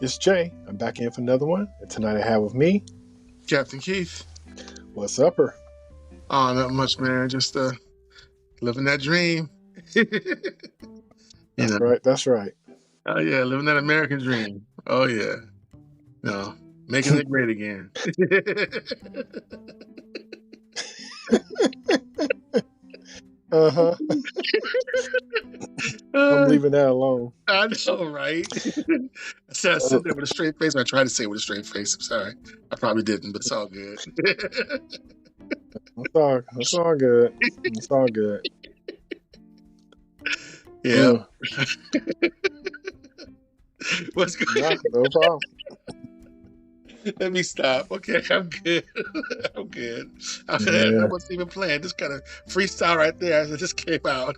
It's Jay. I'm back in for another one. And tonight I have with me Captain Keith. What's Upper. Oh, not much, man. Just living that dream. you That's know. right. That's right. Oh yeah, living that American dream. Oh yeah. No, making it great again. Uh-huh. I'm leaving that alone. I know, right? I said that with a straight face. I tried to say it with a straight face. I'm sorry. I probably didn't, but it's all good. It's all good. It's all good. Yeah. What's going on? No problem. Let me stop. Okay, I'm good. I'm good. Yeah. That wasn't even planned. Just kind of freestyle right there as it just came out.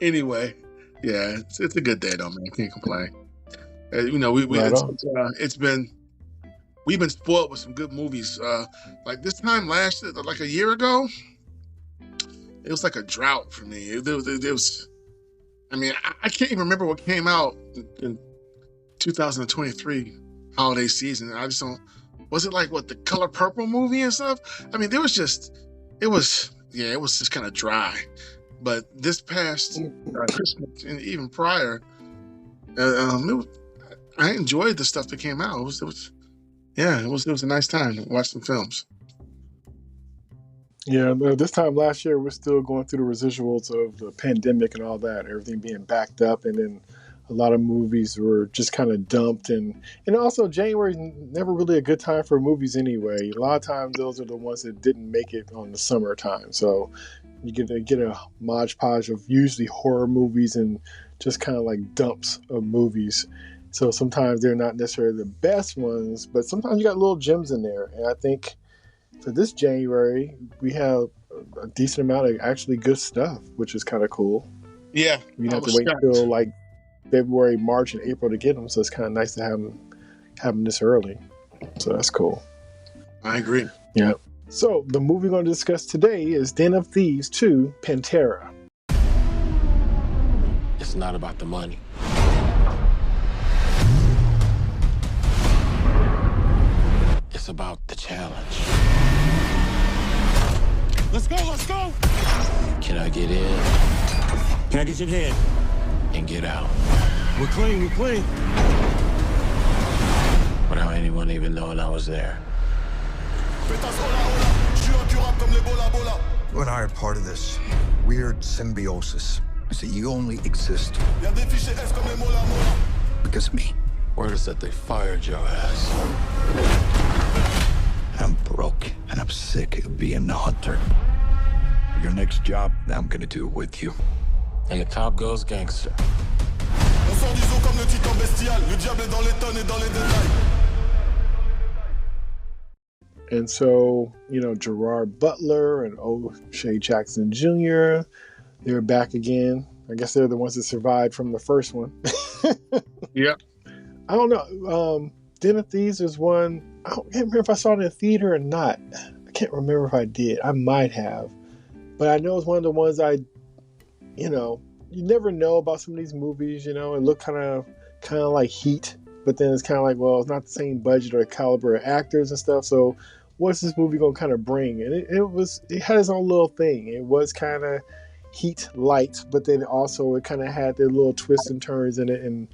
Anyway, yeah, it's a good day though, man. Can't complain. We've been spoiled with some good movies. Like this time last year, like a year ago, it was like a drought for me. It was I mean, I can't even remember what came out in 2023 holiday season. I just don't. Was it like what the Color Purple movie and stuff? I mean, it was just kind of dry. But this past Christmas and even prior, I enjoyed the stuff that came out. It was a nice time to watch some films. Yeah, this time last year, we're still going through the residuals of the pandemic and all that, everything being backed up, and then a lot of movies were just kind of dumped, and also January is never really a good time for movies anyway. A lot of times, those are the ones that didn't make it on the summertime, so you get a modge podge of usually horror movies and just kind of like dumps of movies. So sometimes they're not necessarily the best ones, but sometimes you got little gems in there, and I think for this January, we have a decent amount of actually good stuff, which is kind of cool. Yeah. You have to wait till like February, March, and April to get them, so it's kind of nice to have them this early. So that's cool. I agree. Yeah. So the movie we're going to discuss today is Den of Thieves 2, Pantera. It's not about the money. It's about the challenge. Let's go! Can I get in? Can I get your head? And get out? We're clean. Without anyone even knowing I was there. You and I are part of this weird symbiosis. So you only exist because of me. Word is that they fired your ass. I'm broke and I'm sick of being the hunter. Your next job, I'm gonna do it with you. And the cop goes gangster. And so, Gerard Butler and O'Shea Jackson Jr., they're back again. I guess they're the ones that survived from the first one. Yep. I don't know. Den of Thieves is one. I can't remember if I saw it in the theater or not. I can't remember if I did. I might have. But I know it's one of the ones you never know about some of these movies, it looked kind of like Heat, but then it's kind of like, well, it's not the same budget or the caliber of actors and stuff, so what's this movie going to kind of bring? And it had its own little thing. It was kind of Heat light, but then also it kind of had their little twists and turns in it, and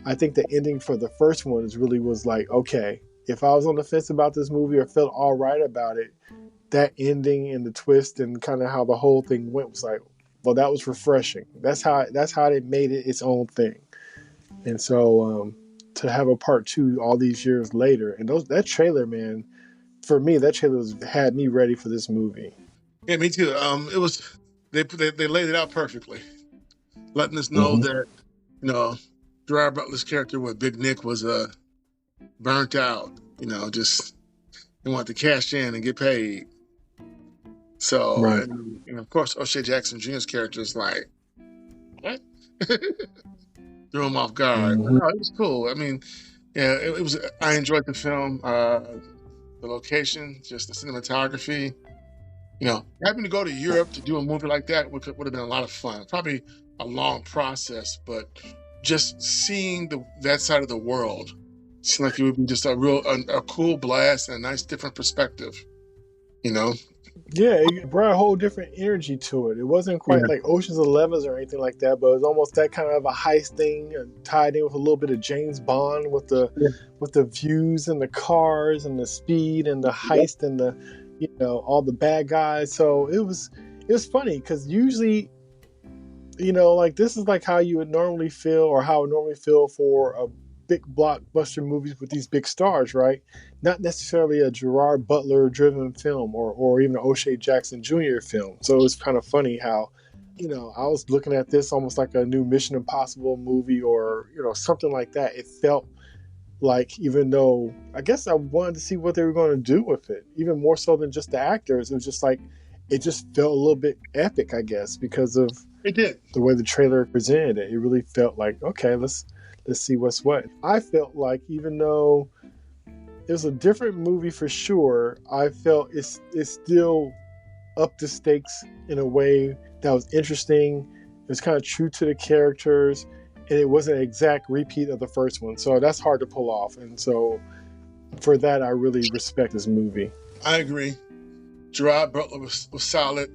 I think the ending for the first one was like, okay, if I was on the fence about this movie or felt all right about it, that ending and the twist and kind of how the whole thing went was like, well, that was refreshing. That's how they made it its own thing. And so to have a part 2 all these years later, and that trailer, man, for me, that trailer had me ready for this movie. Yeah, me too. It was they laid it out perfectly, letting us know that Gerard Butler's character with Big Nick was burnt out. Just they wanted to cash in and get paid. So, right. and of course, O'Shea Jackson Jr.'s character is like, what? Threw him off guard. But no, it was cool. I mean, yeah, it was. I enjoyed the film, the location, just the cinematography. Having to go to Europe to do a movie like that would have been a lot of fun. Probably a long process, but just seeing that side of the world seemed like it would be just a cool blast and a nice different perspective, you know? Yeah, it brought a whole different energy to it. It wasn't Yeah. quite like Ocean's 11 or anything like that, but it was almost that kind of a heist thing, tied in with a little bit of James Bond with the views and the cars and the speed and the heist and the all the bad guys. So it was funny because usually like this is like how you would normally feel, or how I would normally feel for a big blockbuster movies with these big stars, right? Not necessarily a Gerald Butler driven film or even an O'Shea Jackson Jr. film. So it's kind of funny how, I was looking at this almost like a new Mission Impossible movie or, something like that. It felt like, even though I guess I wanted to see what they were going to do with it, even more so than just the actors, it was just like, it just felt a little bit epic, I guess, because of It did. the way the trailer presented it. It really felt like, okay, let's see what's what. I felt like, even though it was a different movie for sure, I felt it's still up the stakes in a way that was interesting. It was kind of true to the characters, and it wasn't an exact repeat of the first one. So that's hard to pull off. And so for that, I really respect this movie. I agree. Gerard Butler was solid.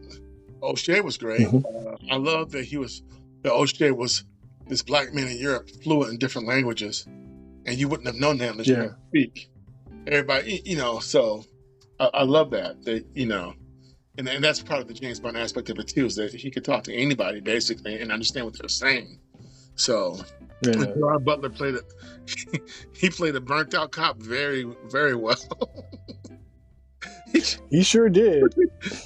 O'Shea was great. I love that O'Shea was this black man in Europe, fluent in different languages, and you wouldn't have known that unless you could speak. Everybody, so I love that. And that's part of the James Bond aspect of it too, is that he could talk to anybody basically and understand what they're saying. So Gerard Butler played it. He played a burnt out cop very, very well. He sure did.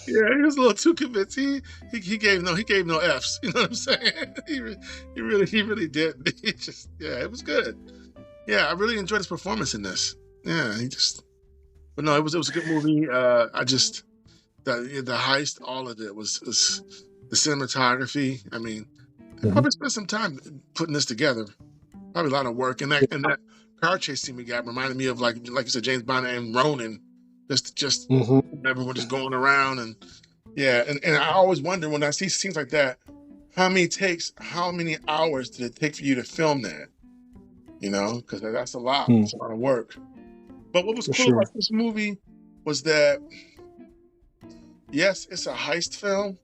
Yeah, he was a little too convinced. He gave no Fs. You know what I'm saying? He really did. It was good. Yeah, I really enjoyed his performance in this. Yeah, but no, it was a good movie. The heist, all of it was the cinematography. I mean, they probably spent some time putting this together. Probably a lot of work. And that car chase scene we got reminded me of like you said, James Bond and Ronin. Just everyone just going around and I always wonder when I see scenes like that, how many hours did it take for you to film that? Because that's a lot. It's a lot of work. But what was cool about this movie was that, yes, it's a heist film,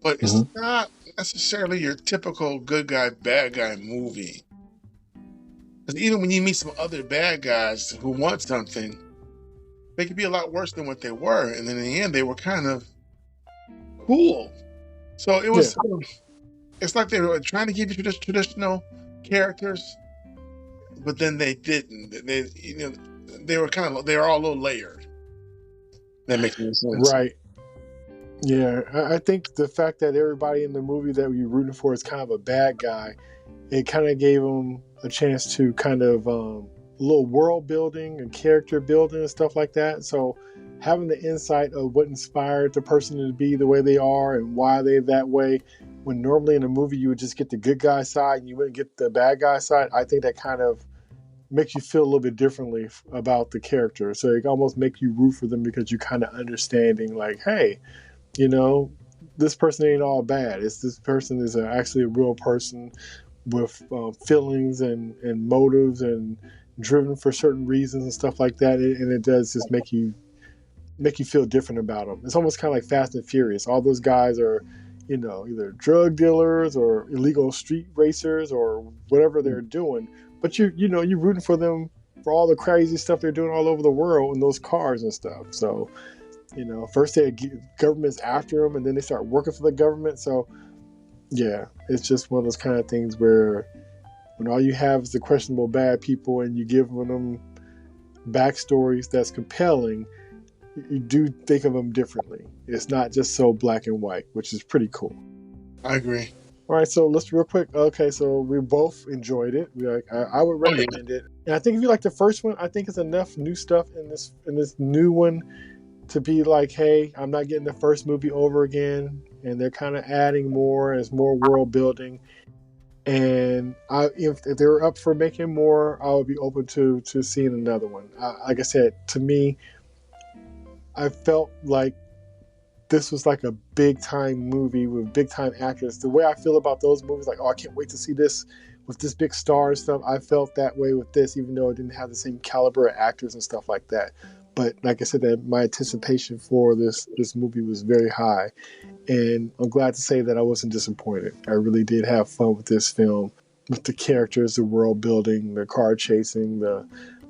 but it's not necessarily your typical good guy, bad guy movie. Because even when you meet some other bad guys who want something, they could be a lot worse than what they were. And then in the end, they were kind of cool. So it was, it's like they were trying to give you traditional characters, but then they didn't. They were all a little layered. That makes no sense. Right. Yeah. I think the fact that everybody in the movie that we were rooting for is kind of a bad guy, it kind of gave them a chance to kind of, a little world building and character building and stuff like that. So having the insight of what inspired the person to be the way they are and why they're that way, when normally in a movie you would just get the good guy side and you wouldn't get the bad guy side, I think that kind of makes you feel a little bit differently about the character. So it almost makes you root for them because you kind of understanding like, hey, this person ain't all bad. This person is actually a real person with feelings and motives and driven for certain reasons and stuff like that, and it does just make you feel different about them. It's almost kind of like Fast and Furious. All those guys are, either drug dealers or illegal street racers or whatever they're doing. But you're rooting for them for all the crazy stuff they're doing all over the world in those cars and stuff. So, first they government's after them, and then they start working for the government. So, yeah, it's just one of those kind of things where, when all you have is the questionable bad people and you give them backstories that's compelling, you do think of them differently. It's not just so black and white, which is pretty cool. I agree. All right, so let's real quick. Okay, so we both enjoyed it. I would recommend it. And I think if you like the first one, I think it's enough new stuff in this new one to be like, hey, I'm not getting the first movie over again. And they're kind of adding more as more world building. And if they were up for making more, I would be open to seeing another one. Like I said, to me, I felt like this was like a big time movie with big time actors. The way I feel about those movies, like, oh, I can't wait to see this with this big star and stuff, I felt that way with this, even though it didn't have the same caliber of actors and stuff like that. But like I said, that my anticipation for this movie was very high. And I'm glad to say that I wasn't disappointed. I really did have fun with this film, with the characters, the world building, the car chasing, the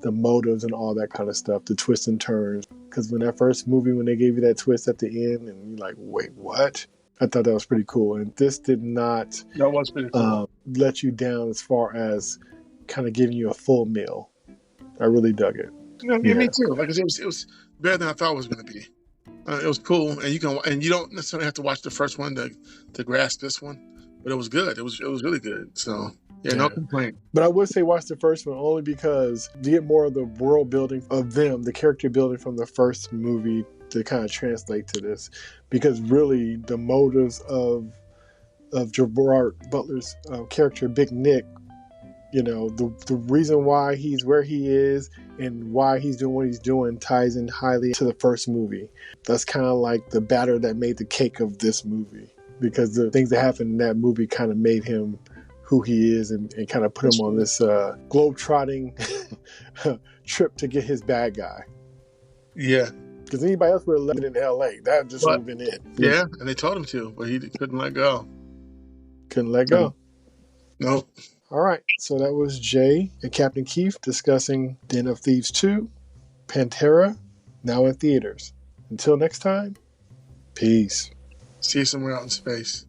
motives and all that kind of stuff, the twists and turns. Because when that first movie, when they gave you that twist at the end, and you're like, wait, what? I thought that was pretty cool. And this did not That was pretty cool. let you down as far as kind of giving you a full meal. I really dug it. Yeah, me too. Like I said, it was better than I thought it was going to be. It was cool, and you don't necessarily have to watch the first one to grasp this one, but it was good. It was really good. So yeah, no complaint. But I would say watch the first one only because you get more of the world building of them, the character building from the first movie to kind of translate to this, because really the motives of Gerard Butler's character, Big Nick, you know, the reason why he's where he is and why he's doing what he's doing ties in highly to the first movie. That's kind of like the batter that made the cake of this movie, because the things that happened in that movie kind of made him who he is and kind of put him on this globe-trotting trip to get his bad guy. Yeah. Because anybody else would have left it in L.A. That just would have been it. Yeah, and they told him to, but he couldn't let go. Couldn't let go. Nope. All right, so that was Jay and Captain Keith discussing Den of Thieves 2, Pantera, now in theaters. Until next time, peace. See you somewhere out in space.